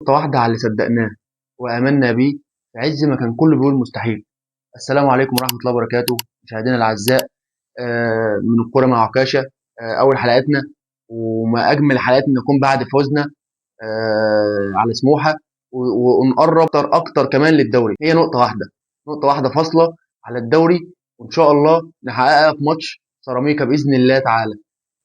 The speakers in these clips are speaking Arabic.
نقطة واحدة على اللي صدقناه وآمنا بيه في عز ما كان كله بيقول مستحيل. السلام عليكم ورحمة الله وبركاته مشاهدينا الأعزاء. من الكورة مع عكاشة. أول حلقاتنا وما أجمل حلقات إن نكون بعد فوزنا على سموحة ونقرب أكتر كمان للدوري. هي نقطة واحدة فاصلة على الدوري، وإن شاء الله نحققها في ماتش سيراميكا بإذن الله تعالى.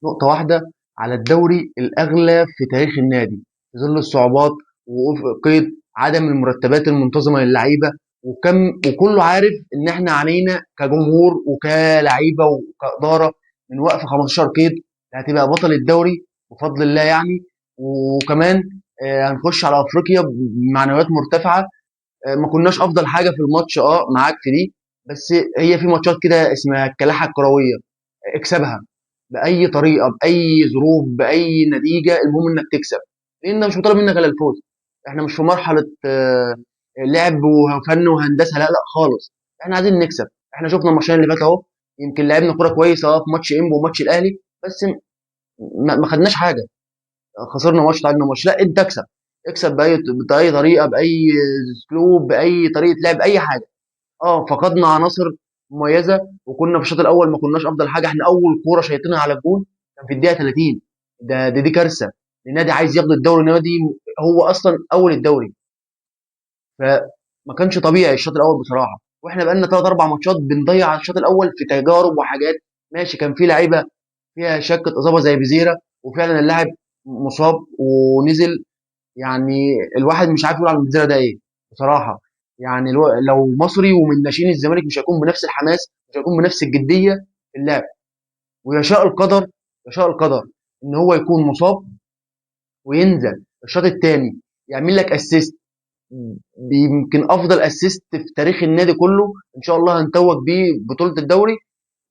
نقطة واحدة على الدوري الأغلى في تاريخ النادي في ظل الصعوبات وقيد عدم المرتبات المنتظمة للعيبة. وكله عارف إن إحنا علينا كجمهور وكلعيبة وكإدارة من وقف 15 قيد هتبقى بطل الدوري بفضل الله يعني. وكمان هنخش على أفريقيا بمعنويات مرتفعة. ما كناش أفضل حاجة في الماتش، معاك في دي. بس هي في ماتشات كده اسمها الكلاحة الكروية، اكسبها باي طريقه باي ظروف باي نتيجه، المهم انك تكسب، لان مش مطالب منك الا الفوز. احنا مش في مرحله لعب وفن وهندسه، لا لا خالص. احنا عايزين نكسب. احنا شفنا الماتشين اللي فاتوا اهو، يمكن لعبنا كوره كويسه في ماتش انبي وماتش الاهلي، بس ما خدناش حاجه. خسرنا ماتش تعادلنا ماتش، لا انت اكسب. اكسب باي طريقه باي اسلوب باي طريقه لعب اي حاجه. فقدنا عناصر مميزه، وكنا في الشوط الاول ما كناش افضل حاجه. احنا اول كوره شيطنا على الجون كان في الدقيقه 30. دي كارثه لنادي عايز ياخد الدوري، نادي هو اصلا اول الدوري. فما كانش طبيعي الشوط الاول بصراحه، واحنا بقالنا 3 4 ماتشات بنضيع الشوط الاول في تجارب وحاجات. ماشي، كان في لعيبه فيها شكه اصابه زي بيزيرا، وفعلا اللاعب مصاب ونزل. يعني الواحد مش عارف يقول على المنظره ده ايه بصراحه. يعني لو مصري ومن ناشئين الزمالك مش هيكون بنفس الحماس، مش هيكون بنفس الجديه في اللعب. ويشاء القدر، يشاء القدر ان هو يكون مصاب وينزل الشوط الثاني يعمل لك اسيست، يمكن افضل اسيست في تاريخ النادي كله. ان شاء الله هنتوج بيه بطوله الدوري،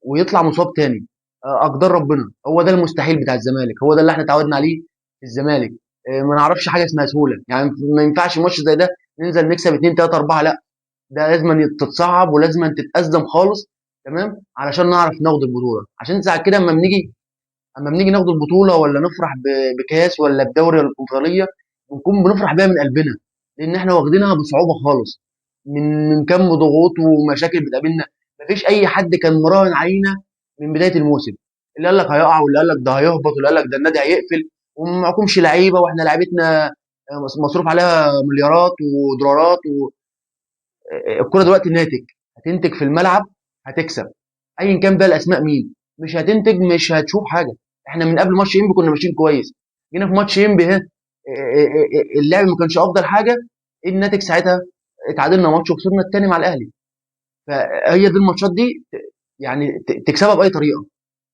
ويطلع مصاب تاني. اقدار ربنا، هو ده المستحيل بتاع الزمالك، هو ده اللي احنا اتعودنا عليه في الزمالك. ما نعرفش حاجه اسمها سهوله يعني. ما ينفعش ماتش زي ده ننزل نكسب 2 3 4، لا. ده لازم تتصعب ولازم تتأزم خالص، تمام، علشان نعرف ناخد البطوله. عشان ساعه كده اما بنيجي ناخد البطوله ولا نفرح بكاس ولا بدوري ولا الكونفدراليه، بنكون بنفرح بيها من قلبنا، لان احنا واخدينها بصعوبه خالص، من كم ضغوط ومشاكل بتقابلنا. مفيش اي حد كان مراهن علينا من بدايه الموسم. اللي قال لك هيقع، واللي قال لك ده هيهبط، واللي قال لك ده النادي هيقفل، وما معكمش لعيبه، واحنا لعيبتنا مصروف عليها مليارات ودولارات. الكوره دلوقتي ناتج، هتنتج في الملعب هتكسب، ايا كان بقى الاسماء مين. مش هتنتج مش هتشوف حاجه. احنا من قبل ماتش انبي كنا ماشيين كويس، جينا في ماتش انبي ها، اللعب ما كانش افضل حاجه. ايه الناتج ساعتها؟ اتعادلنا ماتش وخسرنا التاني مع الاهلي. فهي دي الماتشات دي، يعني تكسبها باي طريقه،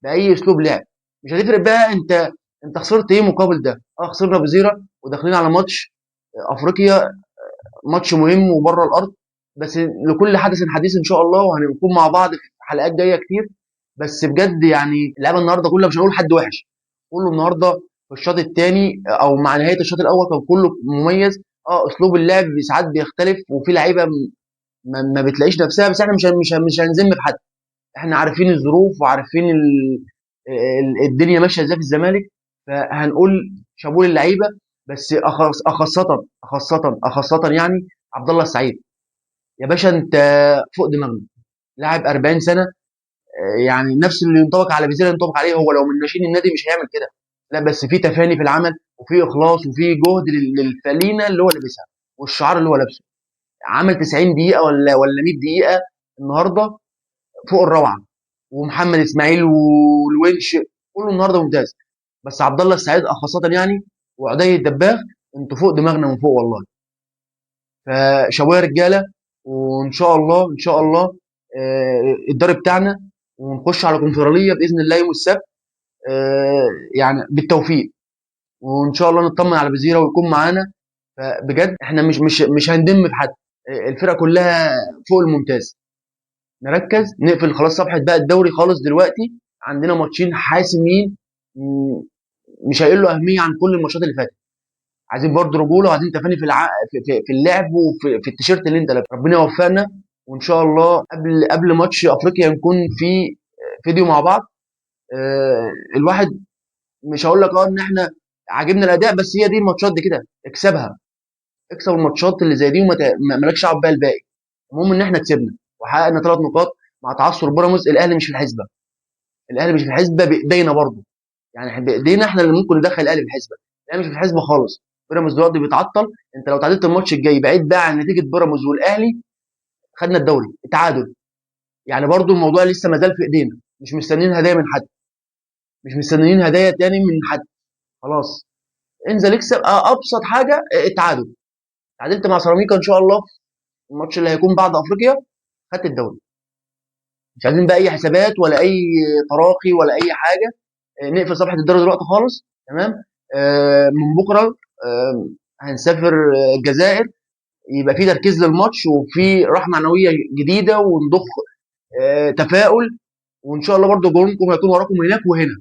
باي اسلوب لعب. مش هتفرق بقى انت خسرت ايه مقابل ده. خسرنا بزيرة وداخلين على ماتش افريقيا، ماتش مهم وبره الارض. بس لكل حدث حديث ان شاء الله، وهنكون مع بعض في حلقات جايه كتير. بس بجد يعني اللعبه النهارده كلها، مش هنقول حد وحش، كله النهارده في الشوط الثاني او مع نهايه الشوط الاول كان كله مميز. اسلوب اللعب ساعات بيختلف، وفي لعيبه ما بتلاقيش نفسها. بس احنا مش هنذم في حد. احنا عارفين الظروف وعارفين الدنيا ماشيه ازاي في الزمالك. فهنقول شابوه للعيبه. بس خاصة يعني عبد الله السعيد. يا باشا انت فوق دماغنا، لاعب 40 سنه. يعني نفس اللي ينطبق على فيزيرا ينطبق عليه. هو لو من ناشئين النادي مش هيعمل كده، لا. بس في تفاني في العمل، وفي اخلاص، وفي جهد للفالينه اللي هو لابسها والشعار اللي هو لابسه. عمل 90 دقيقه ولا 100 دقيقه النهارده، فوق الروعه. ومحمد اسماعيل والونش كله النهارده ممتاز. بس عبد الله السعيد خاصه يعني، وعدي الدباغ، انتوا فوق دماغنا من فوق والله. فشوايه رجاله، وان شاء الله ان شاء الله الدوري بتاعنا، ونخش على كونفدراليه باذن الله يوم السبت. يعني بالتوفيق، وان شاء الله نطمن على بزيره ويكون معانا. فبجد احنا مش هندم في حد. الفرقه كلها فوق الممتاز. نركز نقفل خلاص صفحه بقى الدوري خالص دلوقتي. عندنا ماتشين حاسمين، مش هيقل له اهميه عن كل الماتشات اللي فاتت. عايزين برضه رجوله، وعايزين تفاني في اللعب وفي التيشيرت اللي انت لابسه. ربنا يوفقنا، وان شاء الله قبل ماتش افريقيا نكون في فيديو مع بعض. الواحد مش هقول لك ان احنا عاجبنا الاداء، بس هي دي الماتشات دي كده اكسبها. اكسب الماتشات اللي زي دي مالكش دعوه بقى الباقي. المهم ان احنا كسبنا وحققنا 3 نقاط مع تعثر بيراميدز. الاهلي مش في الحسبه، الاهلي مش في الحسبه بايدينا برضه، يعني بايدينا احنا اللي ممكن ندخل الاهلي في الحسبه. الاهلي مش في الحسبه خالص. بيراميدز دلوقتي بيتعطل. انت لو تعادلت الماتش الجاي بعيد بقى عن نتيجه بيراميدز والاهلي، خدنا الدوري التعادل. يعني برضه الموضوع لسه ما زال في ايدينا، مش مستنيين هدايا من حد، مش مستنيين هدايا تاني من حد. خلاص، انزل اكسب. ابسط حاجه التعادل. تعادلت مع سيراميكا ان شاء الله في الماتش اللي هيكون بعد افريقيا، خدت الدوري. مش عايزين بقى اي حسابات ولا اي تراخي ولا اي حاجه. نقفل صفحه الدوري دلوقتي خالص. تمام. من بكره هنسافر الجزائر، يبقى في تركيز للماتش وفي راحه معنويه جديده ونضخ تفاؤل. وان شاء الله برضو جمهوركم هيكون وراكم هناك وهنا.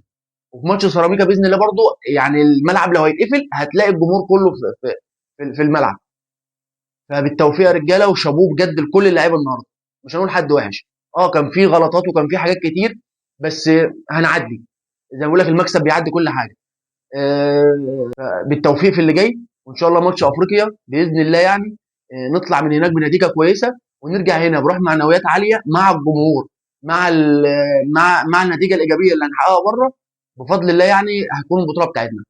وفي ماتش سيراميكا باذن الله برضو، يعني الملعب لو هيتقفل هتلاقي الجمهور كله في الملعب. فبالتوفيق يا رجاله، وشابوه بجد لكل اللعيبه النهارده. مش هنقول حد وحش. كان في غلطات وكان في حاجات كتير، بس هنعدي. زي ما بقول لك المكسب بيعدي كل حاجه. بالتوفيق في اللي جاي. وان شاء الله ماتش افريقيا باذن الله يعني نطلع من هناك بنتيجه كويسه، ونرجع هنا بروح معنويات عاليه مع الجمهور، مع النتيجه الايجابيه اللي هنحققها بره. بفضل الله يعني هتكون البطوله بتاعتنا.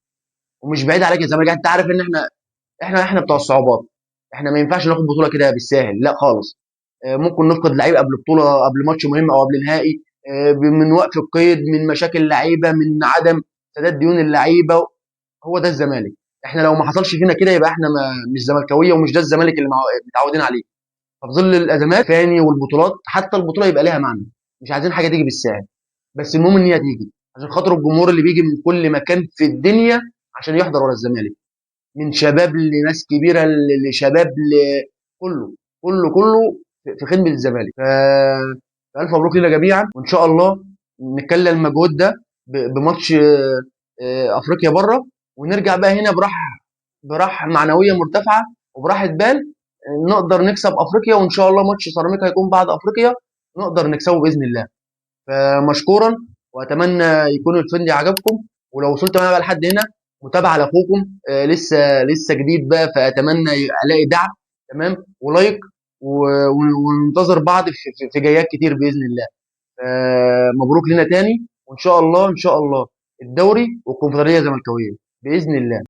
ومش بعيد عليك يا زمالك، انت عارف ان احنا بتوع الصعوبات. احنا ما ينفعش ناخد بطوله كده بالساهل، لا خالص. ممكن نفقد لعيب قبل بطوله، قبل ماتش مهم او قبل نهائي، من وقف القيد، من مشاكل لعيبه، من عدم سداد ديون اللعيبه. هو ده الزمالك. احنا لو ما حصلش فينا كده يبقى احنا مش زملكاويه، ومش ده الزمالك اللي متعودين عليه. ففي ظل الازمات فاني والبطولات، حتى البطوله يبقى ليها معنى. مش عايزين حاجه تيجي بالساهل، بس المهم ان هي تيجي عشان خاطر الجمهور اللي بيجي من كل مكان في الدنيا عشان يحضر ورا الزمالك. من شباب لناس كبيره لشباب كله، كله في خدمه الزمالك. فالف مبروك لنا جميعا، وان شاء الله نكلل المجهود ده بماتش افريقيا بره، ونرجع بقى هنا براحه معنويه مرتفعه وبراحه بال. نقدر نكسب افريقيا، وان شاء الله ماتش سيراميكا هيكون بعد افريقيا نقدر نكسبه باذن الله. فمشكورا، واتمنى يكون الفيديو عجبكم. ولو وصلت معايا بقى لحد هنا، متابعه لاخوكم لسه جديد بقى، فاتمنى الاقي دعم. تمام، ولايك، وننتظر بعض في جايات كتير باذن الله. مبروك لنا تاني، وان شاء الله ان شاء الله الدوري والكونفدراليه زملكاويه باذن الله.